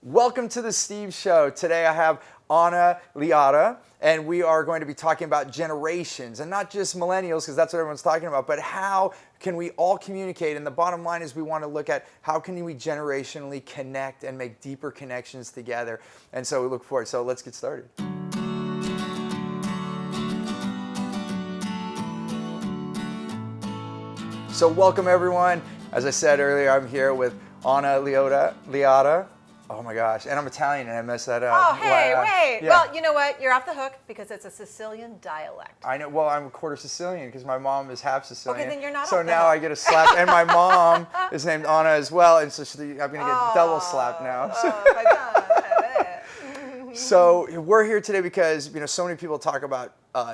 Welcome to the Steve Show. Today I have Anna Liotta, and we are going to be talking about generations, and not just millennials, because that's what everyone's talking about, but how can we all communicate? And the bottom line is we want to look at how can we generationally connect and make deeper connections together. And so we look forward. So let's get started. So welcome everyone. As I said earlier, I'm here with Anna Liotta. Oh my gosh, and I'm Italian and I messed that up. Oh, hey, wait. Yeah. Well, you know what? You're off the hook because it's a Sicilian dialect. I know, well, I'm a quarter Sicilian because my mom is half Sicilian. Okay, then you're not So off the now hook. I get a slap, and my mom is named Anna as well, and so I'm going to get double slapped now. Oh, my God. So we're here today because so many people talk about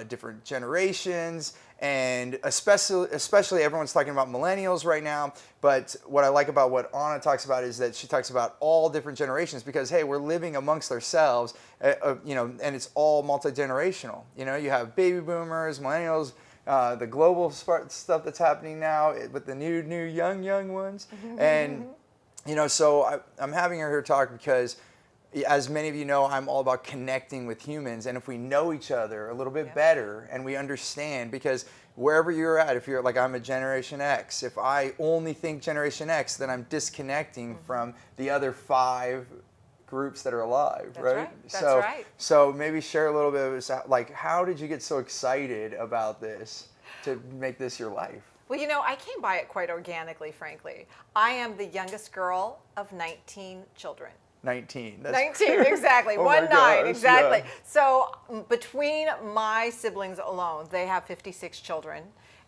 different generations, and especially everyone's talking about millennials right now. But what I like about what Anna talks about is that she talks about all different generations because hey, we're living amongst ourselves, and it's all multi-generational. You have baby boomers, millennials, the global stuff that's happening now with the new young ones, and so I'm having her here talk because, as many of you know, I'm all about connecting with humans, and if we know each other a little bit better and we understand, because wherever you're at, if you're like I'm a Generation X, if I only think Generation X, then I'm disconnecting from the other 5 groups that are alive, That's right? right. That's right. So maybe share a little bit of like, how did you get so excited about this to make this your life? Well, I came by it quite organically, frankly. I am the youngest girl of 19 children. 19. 19, exactly. Oh One my nine, gosh, exactly. yeah. So between my siblings alone, they have 56 children,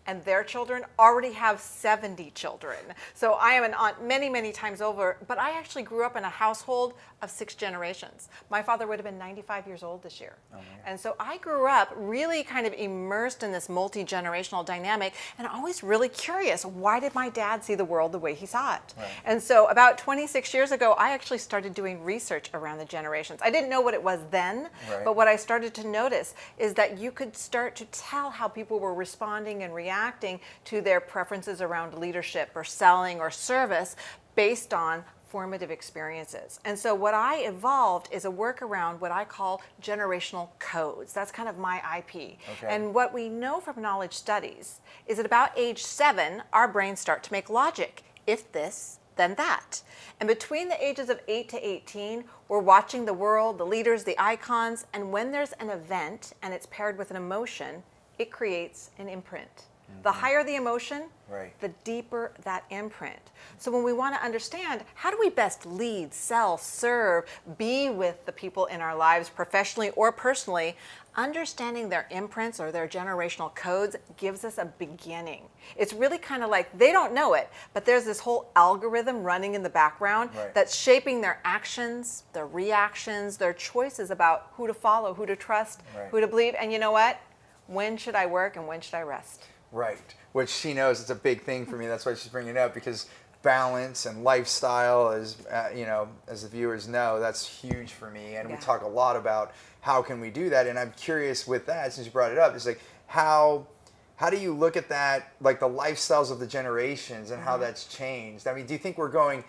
and their children already have 70 children. So I am an aunt many times over, but I actually grew up in a household of 6 generations. My father would have been 95 years old this year. Oh, man. And so I grew up really kind of immersed in this multi-generational dynamic, and always really curious, why did my dad see the world the way he saw it? Right. And so about 26 years ago, I actually started doing research around the generations. I didn't know what it was then, Right. but what I started to notice is that you could start to tell how people were responding and reacting to their preferences around leadership or selling or service based on formative experiences. And so what I evolved is a work around what I call generational codes. That's kind of my IP. Okay. And what we know from knowledge studies is at about age 7, our brains start to make logic. If this, then that. And between the ages of 8 to 18, we're watching the world, the leaders, the icons, and when there's an event and it's paired with an emotion, it creates an imprint. The higher the emotion, Right. the deeper that imprint. So when we want to understand how do we best lead, sell, serve, be with the people in our lives professionally or personally, understanding their imprints or their generational codes gives us a beginning. It's really kind of like they don't know it, but there's this whole algorithm running in the background Right. that's shaping their actions, their reactions, their choices about who to follow, who to trust, Right. who to believe, and you know what? When should I work and when should I rest? Right, which she knows it's a big thing for me. That's why she's bringing it up, because balance and lifestyle, as as the viewers know, that's huge for me. And we Yeah. talk a lot about how can we do that. And I'm curious with that, since you brought it up, it's like how do you look at that, like the lifestyles of the generations and how that's changed? I mean, do you think we're going,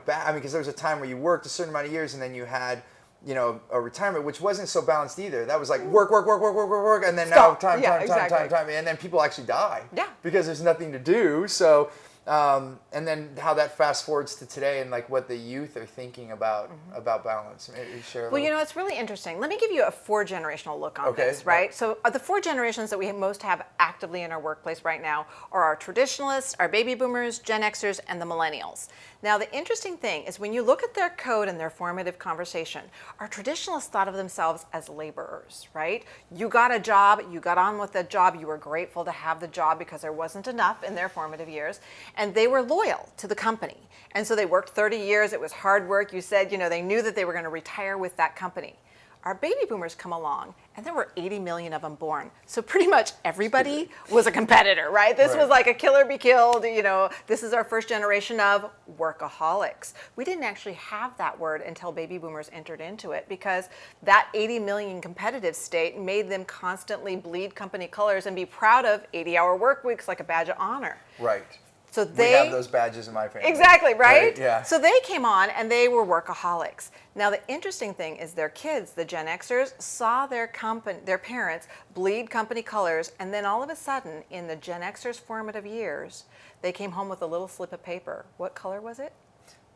back? I mean, because there was a time where you worked a certain amount of years and then you had a retirement, which wasn't so balanced either. That was like work, and then Stop. now time, and then people actually die. Yeah. Because there's nothing to do. So, and then how that fast forwards to today and like what the youth are thinking about balance. Maybe share a Well, little. it's really interesting. Let me give you a 4-generational look on Okay. this, right? So the 4 generations that we most have actively in our workplace right now are our traditionalists, our baby boomers, Gen Xers, and the millennials. Now, the interesting thing is when you look at their code and their formative conversation, our traditionalists thought of themselves as laborers, right? You got a job, you got on with the job, you were grateful to have the job because there wasn't enough in their formative years, and they were loyal to the company. And so they worked 30 years, it was hard work. You said, they knew that they were going to retire with that company. Our baby boomers come along, and there were 80 million of them born. So pretty much everybody was a competitor, right? This was like a kill or be killed. This is our first generation of workaholics. We didn't actually have that word until baby boomers entered into it, because that 80 million competitive state made them constantly bleed company colors and be proud of 80-hour work weeks like a badge of honor. Right. So we have those badges in my family. Exactly, right? Yeah. So they came on and they were workaholics. Now the interesting thing is their kids, the Gen Xers, saw their parents bleed company colors, and then all of a sudden in the Gen Xers' formative years, they came home with a little slip of paper. What color was it?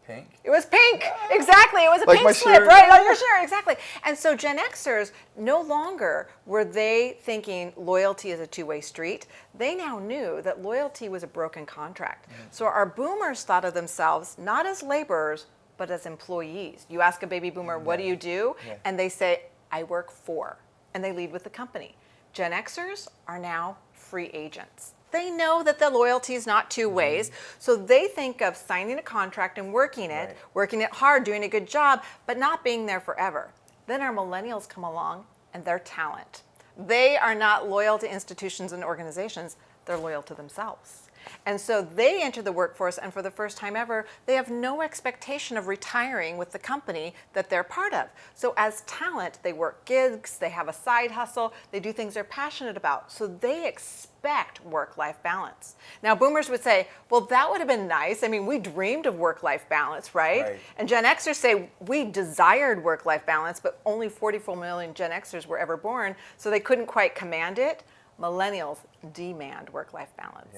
Pink. It was pink. Exactly. It was a Like pink my slip, shirt. right? On your shirt, exactly. And so Gen Xers, no longer were they thinking loyalty is a two-way street. They now knew that loyalty was a broken contract. So our boomers thought of themselves not as laborers, but as employees. You ask a baby boomer, what do you do? Yeah. And they say, I work for. And they lead with the company. Gen Xers are now free agents. They know that the loyalty is not two ways, so they think of signing a contract and working it, working it hard, doing a good job, but not being there forever. Then our millennials come along and they're talent. They are not loyal to institutions and organizations, they're loyal to themselves. And so they enter the workforce, and for the first time ever, they have no expectation of retiring with the company that they're part of. So as talent, they work gigs, they have a side hustle, they do things they're passionate about. So they expect work-life balance. Now, boomers would say, well, that would have been nice. I mean, we dreamed of work-life balance, right? And Gen Xers say, we desired work-life balance, but only 44 million Gen Xers were ever born, so they couldn't quite command it. Millennials demand work-life balance.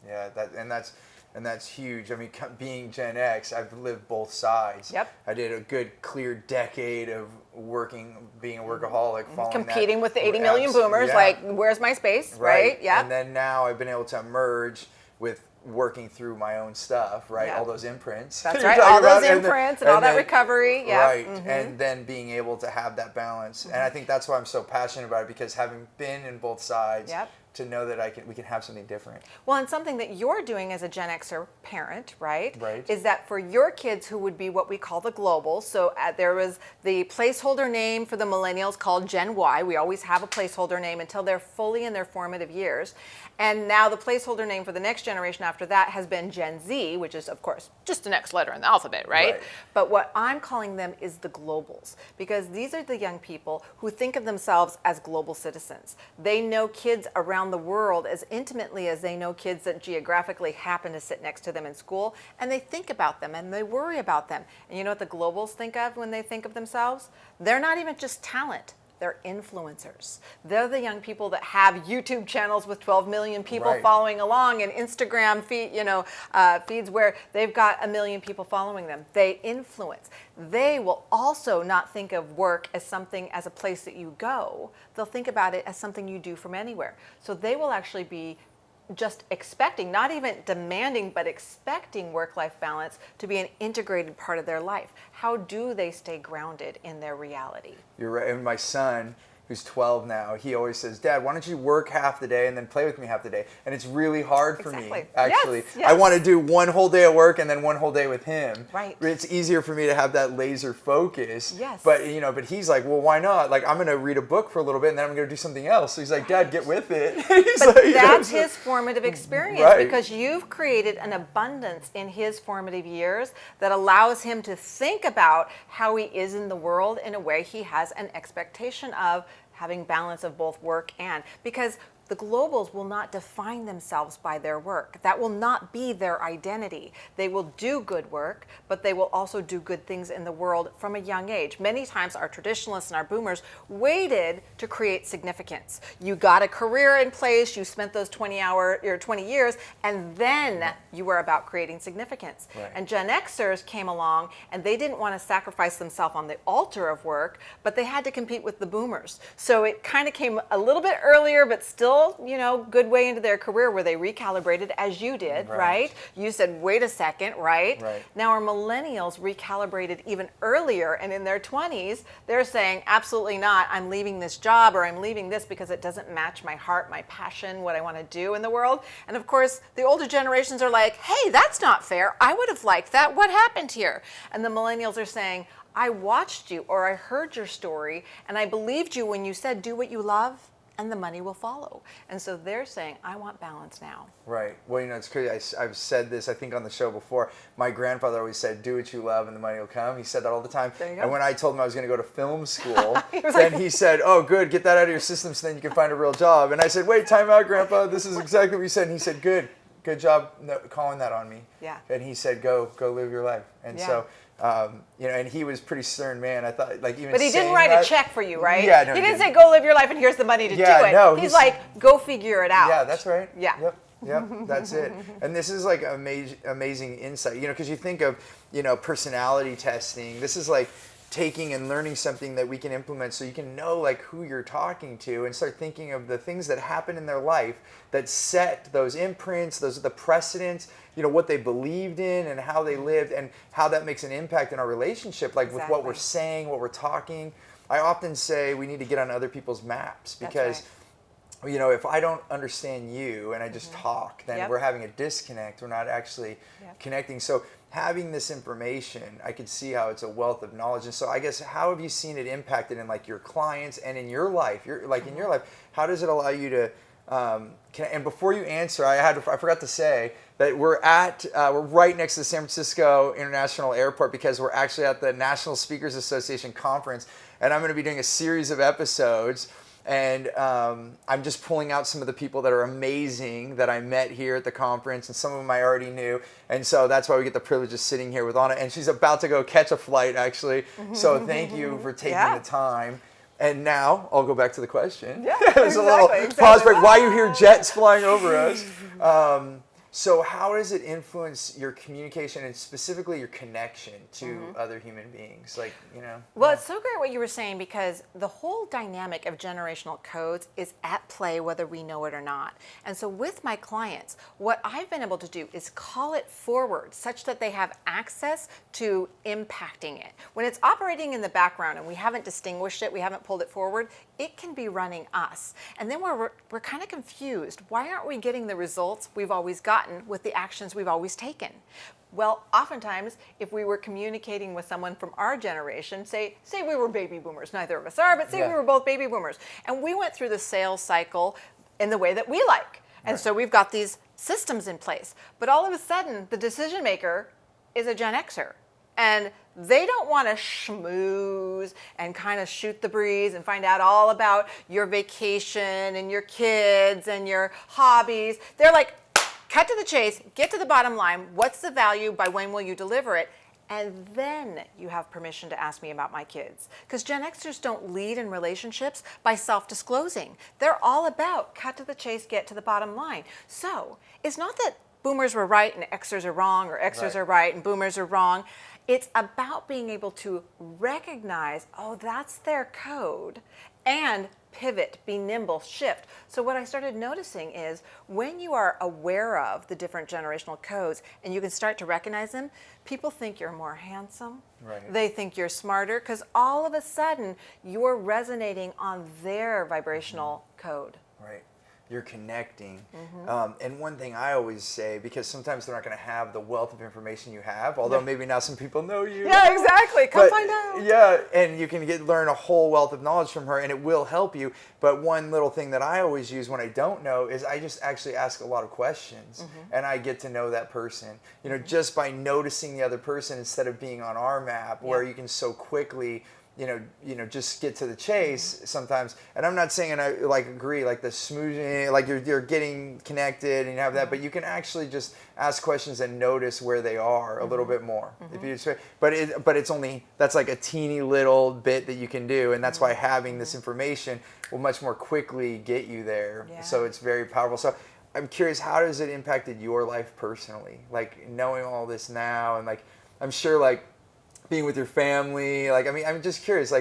Yeah, and that's huge. I mean, being Gen X, I've lived both sides. Yep. I did a good, clear decade of being a workaholic, competing with the 80 million boomers, like, where's my space, right? Yeah. And then now I've been able to merge with working through my own stuff, right? All those imprints. That's right, all those imprints and all that recovery. Yeah. Right, and then being able to have that balance. And I think that's why I'm so passionate about it, because having been in both sides, to know that we can have something different. Well, and something that you're doing as a Gen Xer parent, right? Right. Is that for your kids who would be what we call the globals. So there was the placeholder name for the millennials called Gen Y. We always have a placeholder name until they're fully in their formative years. And now the placeholder name for the next generation after that has been Gen Z, which is, of course, just the next letter in the alphabet, right? But what I'm calling them is the globals, because these are the young people who think of themselves as global citizens. They know kids around the world as intimately as they know kids that geographically happen to sit next to them in school, and they think about them and they worry about them. And you know what the globals think of when they think of themselves? They're not even just talent. They're influencers. They're the young people that have YouTube channels with 12 million people following along, and Instagram feeds where they've got 1 million people following them. They influence. They will also not think of work as a place that you go. They'll think about it as something you do from anywhere. So they will actually be just expecting, not even demanding, but expecting work-life balance to be an integrated part of their life. How do they stay grounded in their reality? You're right. And my son, who's 12 now, he always says, Dad, why don't you work half the day and then play with me half the day? And it's really hard for me, actually. Yes. I want to do one whole day at work and then one whole day with him. Right. It's easier for me to have that laser focus. Yes. But he's like, well, why not? Like, I'm going to read a book for a little bit and then I'm going to do something else. So he's like, Dad, get with it. That's his formative experience, because you've created an abundance in his formative years that allows him to think about how he is in the world in a way he has an expectation of having balance of both work and, because the globals will not define themselves by their work. That will not be their identity. They will do good work, but they will also do good things in the world from a young age. Many times our traditionalists and our boomers waited to create significance. You got a career in place, you spent those 20 years, and then you were about creating significance. And Gen Xers came along and they didn't want to sacrifice themselves on the altar of work, but they had to compete with the boomers. So it kind of came a little bit earlier, but still, good way into their career where they recalibrated, as you did, right? You said, wait a second, right? Now our millennials recalibrated even earlier, and in their 20s, they're saying, absolutely not, I'm leaving this job, or I'm leaving this because it doesn't match my heart, my passion, what I want to do in the world. And of course, the older generations are like, hey, that's not fair. I would have liked that. What happened here? And the millennials are saying, I watched you, or I heard your story, and I believed you when you said, do what you love, and the money will follow. And so they're saying, I want balance now. Right. Well, it's crazy. I've said this, I think, on the show before. My grandfather always said, do what you love and the money will come. He said that all the time. There you go. And when I told him I was going to go to film school, he said, oh, good, get that out of your system so then you can find a real job. And I said, wait, time out, Grandpa. This is exactly what you said. And he said, good, good job calling that on me. Yeah. And he said, go live your life. And Yeah. so, and he was a pretty stern man. I thought, like, even But he didn't saying write that, a check for you, right? Yeah, no, he didn't say, go live your life and here's the money to do it. No, he's like, go figure it out. Yeah, that's right. Yeah. Yep, that's it. And this is like amazing insight, because you think of, personality testing. This is like taking and learning something that we can implement so you can know like who you're talking to and start thinking of the things that happen in their life that set those imprints, those are the precedents, what they believed in and how they lived and how that makes an impact in our relationship, like with what we're saying, what we're talking. I often say we need to get on other people's maps because if I don't understand you and I just talk, then we're having a disconnect. We're not actually connecting. So having this information, I can see how it's a wealth of knowledge. And so I guess, how have you seen it impacted in like your clients and in your life? In your life, how does it allow you to, and before you answer, I forgot to say that we're right next to the San Francisco International Airport because we're actually at the National Speakers Association conference, and I'm going to be doing a series of episodes. And I'm just pulling out some of the people that are amazing that I met here at the conference, and some of them I already knew. And so that's why we get the privilege of sitting here with Anna. And she's about to go catch a flight, actually. So thank you for taking the time. And now I'll go back to the question. Yeah, There's a little pause break. Why you hear jets flying over us? So how does it influence your communication and specifically your connection to other human beings? Well, it's so great what you were saying, because the whole dynamic of generational codes is at play whether we know it or not. And so with my clients, what I've been able to do is call it forward such that they have access to impacting it. When it's operating in the background and we haven't distinguished it, we haven't pulled it forward, it can be running us. And then we're kind of confused. Why aren't we getting the results we've always gotten with the actions we've always taken? Well, oftentimes, if we were communicating with someone from our generation, say we were baby boomers, neither of us are, but say we were both baby boomers, and we went through the sales cycle in the way that we like. And so we've got these systems in place. But all of a sudden, the decision maker is a Gen Xer. And they don't want to schmooze and kind of shoot the breeze and find out all about your vacation and your kids and your hobbies. They're like, cut to the chase, get to the bottom line. What's the value? By when will you deliver it? And then you have permission to ask me about my kids. Because Gen Xers don't lead in relationships by self-disclosing. They're all about cut to the chase, get to the bottom line. So it's not that boomers were right and Xers are wrong, or Xers are right and boomers are wrong. It's about being able to recognize, oh, that's their code, and pivot, be nimble, shift. So what I started noticing is when you are aware of the different generational codes and you can start to recognize them, people think you're more handsome. Right. They think you're smarter because all of a sudden you're resonating on their vibrational code. Right. You're connecting. And one thing I always say, because sometimes they're not going to have the wealth of information you have, although maybe now some people know you. Yeah, exactly. Come find out. Yeah, and you can learn a whole wealth of knowledge from her, and it will help you. But one little thing that I always use when I don't know is I just actually ask a lot of questions, and I get to know that person. Just by noticing the other person instead of being on our map, where you can so quickly just get to the chase sometimes. And I'm not saying, and I agree, like the smoothing, like you're getting connected and you have that, but you can actually just ask questions and notice where they are a little bit more. If you but it's only, that's like a teeny little bit that you can do, and that's why having this information will much more quickly get you there. So it's very powerful. So I'm curious, how has it impacted your life personally? Like knowing all this now, and I'm sure being with your family, I'm just curious,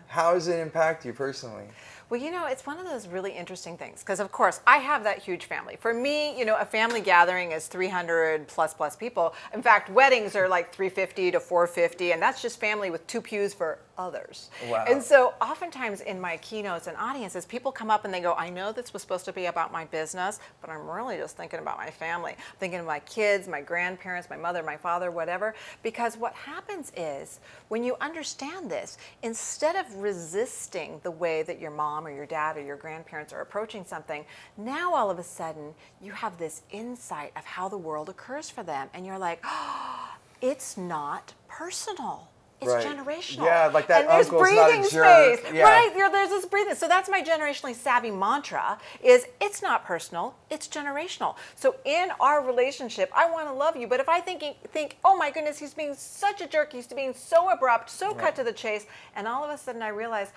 how does it impact you personally? Well, it's one of those really interesting things because, of course, I have that huge family. For me, a family gathering is 300 plus people. In fact, weddings are like 350 to 450, and that's just family with 2 pews for others. Wow. And so oftentimes in my keynotes and audiences, people come up and they go, I know this was supposed to be about my business, but I'm really just thinking about my family. I'm thinking of my kids, my grandparents, my mother, my father, whatever. Because what happens is when you understand this, instead of resisting the way that your mom or your dad or your grandparents are approaching something, now all of a sudden you have this insight of how the world occurs for them. And you're like, oh, it's not personal. It's generational. Yeah, like that and there's uncle's breathing not a jerk. space. Yeah. Right, there's this breathing. So that's my generationally savvy mantra is it's not personal, it's generational. So in our relationship, I want to love you, but if I think, oh my goodness, he's being such a jerk, he's being so abrupt, so cut to the chase, and all of a sudden I realize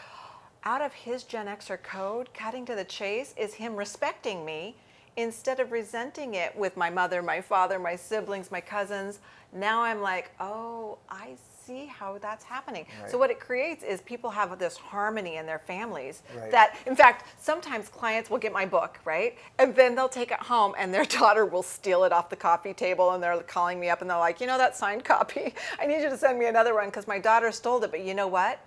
out of his Gen Xer code, cutting to the chase is him respecting me instead of resenting it with my mother, my father, my siblings, my cousins. Now I'm like, oh, I see how that's happening. Right. So what it creates is people have this harmony in their families Right. that, in fact, sometimes clients will get my book, right? And then they'll take it home and their daughter will steal it off the coffee table and they're calling me up and they're like, that signed copy, I need you to send me another one because my daughter stole it. But you know what?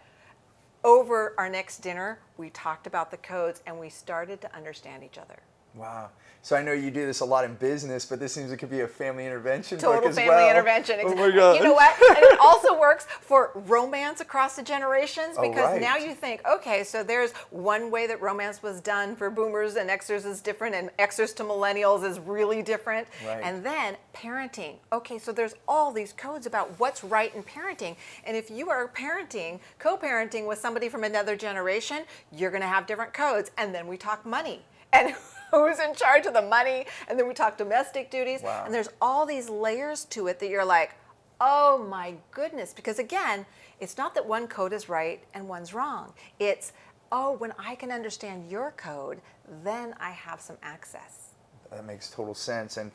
Over our next dinner, we talked about the codes and we started to understand each other. Wow. So I know you do this a lot in business, but this seems it could be a family intervention book Total as family well. intervention. Oh my God. You know what? And it also works for romance across the generations because right. now you think, okay, so there's one way that romance was done for boomers and Xers is different and Xers to millennials is really different. Right. And then parenting. Okay, so there's all these codes about what's right in parenting. And if you are parenting, co-parenting with somebody from another generation, you're going to have different codes. And then we talk money. And who's in charge of the money, and then we talk domestic duties, Wow. and there's all these layers to it that you're like, oh my goodness, because again, it's not that one code is right and one's wrong. It's, oh, when I can understand your code, then I have some access. That makes total sense, and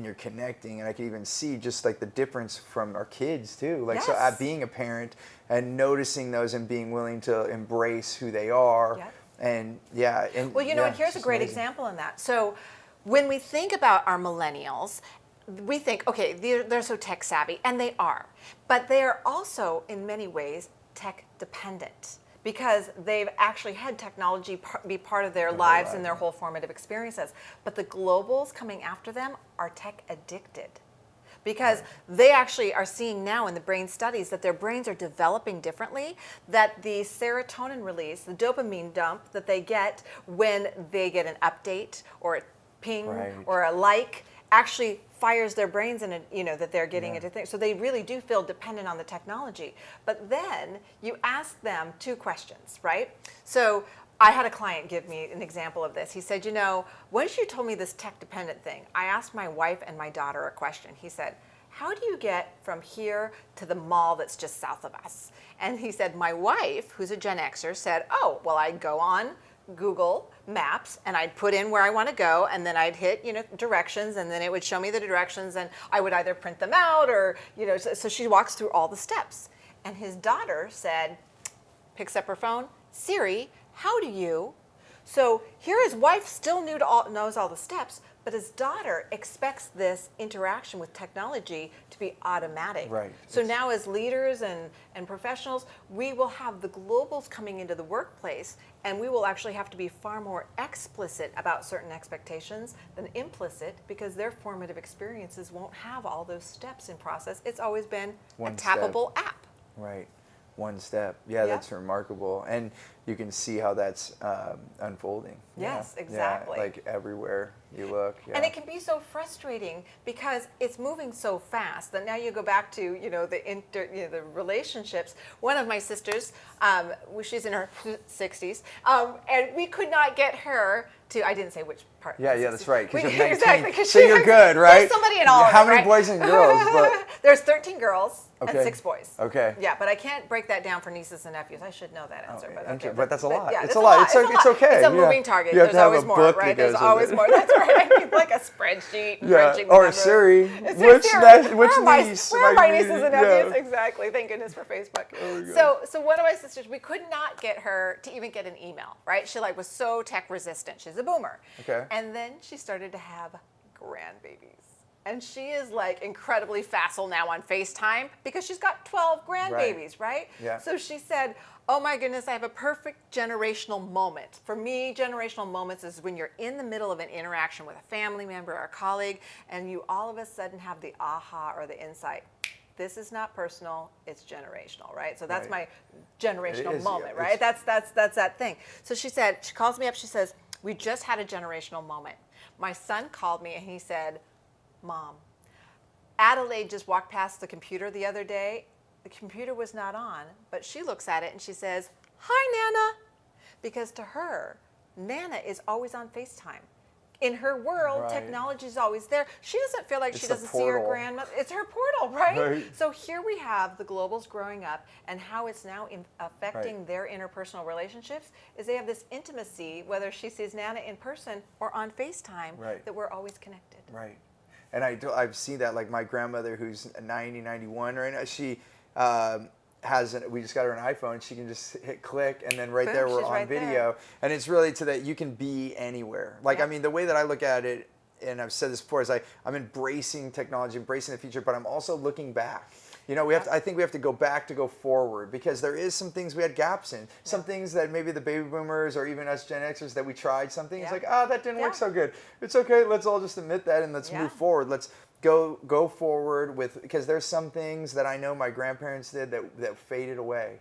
you're connecting, and I can even see just like the difference from our kids too. Like, so Yes. being a parent and noticing those and being willing to embrace who they are. Yep. And yeah, and Well, yeah, and here's it's a just great amazing. example in that. So when we think about our millennials, we think, okay, they're so tech savvy, and they are. But they are also, in many ways, tech dependent because they've actually had technology be part of their lives and their whole formative experiences. But the globals coming after them are tech addicted. Because they actually are seeing now in the brain studies that their brains are developing differently, that the serotonin release, the dopamine dump that they get when they get an update or a ping or a like actually fires their brains in that they're getting into things. So they really do feel dependent on the technology. But then you ask them two questions, right? So I had a client give me an example of this. He said, once you told me this tech-dependent thing, I asked my wife and my daughter a question. He said, how do you get from here to the mall that's just south of us? And he said, my wife, who's a Gen Xer, said, oh, well, I'd go on Google Maps and I'd put in where I want to go and then I'd hit, directions and then it would show me the directions and I would either print them out or, so she walks through all the steps. And his daughter said, picks up her phone, Siri, how do you? So here his wife still knows all the steps, but his daughter expects this interaction with technology to be automatic. Right. So now as leaders and professionals, we will have the globals coming into the workplace and we will actually have to be far more explicit about certain expectations than implicit because their formative experiences won't have all those steps in process. It's always been One a tappable step. app. Right. One step. Yeah, that's remarkable. And you can see how that's unfolding. Yes, Yeah. exactly. Yeah, like everywhere you look. Yeah. And it can be so frustrating because it's moving so fast that now you go back to the relationships. One of my sisters, she's in her 60s, and we could not get her to. I didn't say which part. Yeah, that's right. Because you're 19, exactly, so you're good, right? There's somebody in all. How of it, many right? boys and girls? But There's 13 girls Okay. and 6 boys. Okay. Yeah, but I can't break that down for nieces and nephews. I should know that answer, but okay. But that's a lot. Yeah, It's a lot. It's okay. It's a Yeah. moving target. You have There's to have always a more, book right? that There's goes with always it. more. That's right. I need like a spreadsheet. crunching the Or number. Siri. It's Which Siri. which Where are my- niece? Where are my Like, nieces and yeah. nephews? Exactly. Thank goodness for Facebook. Oh my God. So one of my sisters, we could not get her to even get an email, right? She was so tech resistant. She's a boomer. Okay. And then she started to have grandbabies. And she is incredibly facile now on FaceTime because she's got 12 grandbabies, right? Yeah. So she said, oh my goodness, I have a perfect generational moment. For me, generational moments is when you're in the middle of an interaction with a family member or a colleague and you all of a sudden have the aha or the insight. This is not personal, it's generational, right? So that's Right. my generational is, moment, yeah, right? That's that thing. So she calls me up, she says, we just had a generational moment. My son called me and he said, Mom, Adelaide just walked past the computer the other day the computer was not on, but she looks at it and she says, "Hi, Nana," because to her, Nana is always on FaceTime. In her world, technology is always there. She doesn't feel like she doesn't see her grandmother. It's her portal, right? So here we have the globals growing up, and how it's now affecting their interpersonal relationships is they have this intimacy, whether she sees Nana in person or on FaceTime, that we're always connected. Right. And I've seen that, like my grandmother who's 90, 91 right now, she we just got her an iPhone. She can just hit click, and then boom, there we're on video. There. And it's really to that you can be anywhere. Like, I mean, the way that I look at it, and I've said this before, is I'm embracing technology, embracing the future, but I'm also looking back. You know, I think we have to go back to go forward, because there is some things we had gaps in. Some things that maybe the baby boomers or even us Gen Xers that we tried something. It's like, that didn't work so good. It's okay. Let's all just admit that and let's move forward. Let's go forward with, because there's some things that I know my grandparents did that faded away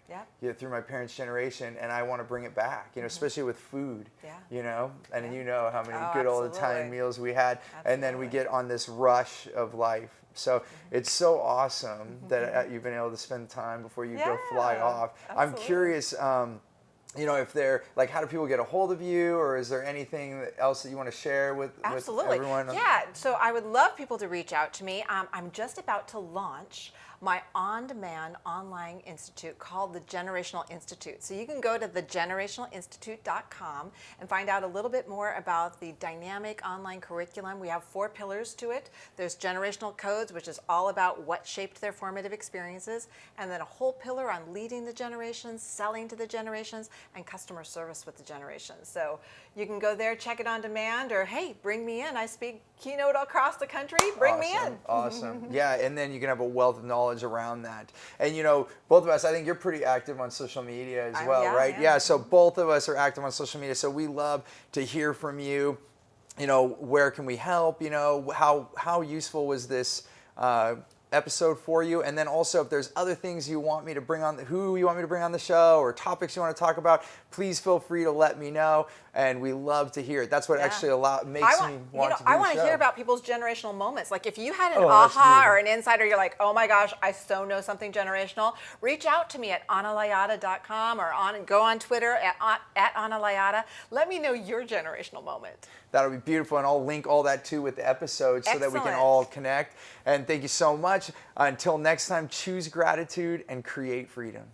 through my parents' generation, and I want to bring it back, you know, especially with food, you know, and you know how many good old Italian meals we had, and then we get on this rush of life. So it's so awesome that you've been able to spend time before you go fly off. I'm curious, you know, if they're like, how do people get a hold of you, or is there anything else that you want to share with everyone? Yeah, so I would love people to reach out to me. I'm just about to launch my on-demand online institute called the Generational Institute. So you can go to thegenerationalinstitute.com and find out a little bit more about the dynamic online curriculum. We have 4 pillars to it. There's generational codes, which is all about what shaped their formative experiences, and then a whole pillar on leading the generations, selling to the generations, and customer service with the generations. So you can go there, check it on demand, or hey, bring me in. I speak keynote across the country. Bring me in. Awesome. Yeah, and then you can have a wealth of knowledge around that. And you know, both of us, I think you're pretty active on social media as well, right? Yeah, so both of us are active on social media. So we love to hear from you. You know, where can we help? You know, how useful was this episode for you? And then also, if there's other things you want me to bring on, who you want me to bring on the show, or topics you want to talk about, please feel free to let me know. And we love to hear it. That's what actually makes me want to do I want to hear about people's generational moments. Like if you had an aha or an insight, or you're like, oh my gosh, I so know something generational, reach out to me at annaliotta.com, or go on Twitter at Anna Liotta. Let me know your generational moment. That'll be beautiful, and I'll link all that too with the episode so that we can all connect. And thank you so much. Until next time, choose gratitude and create freedom.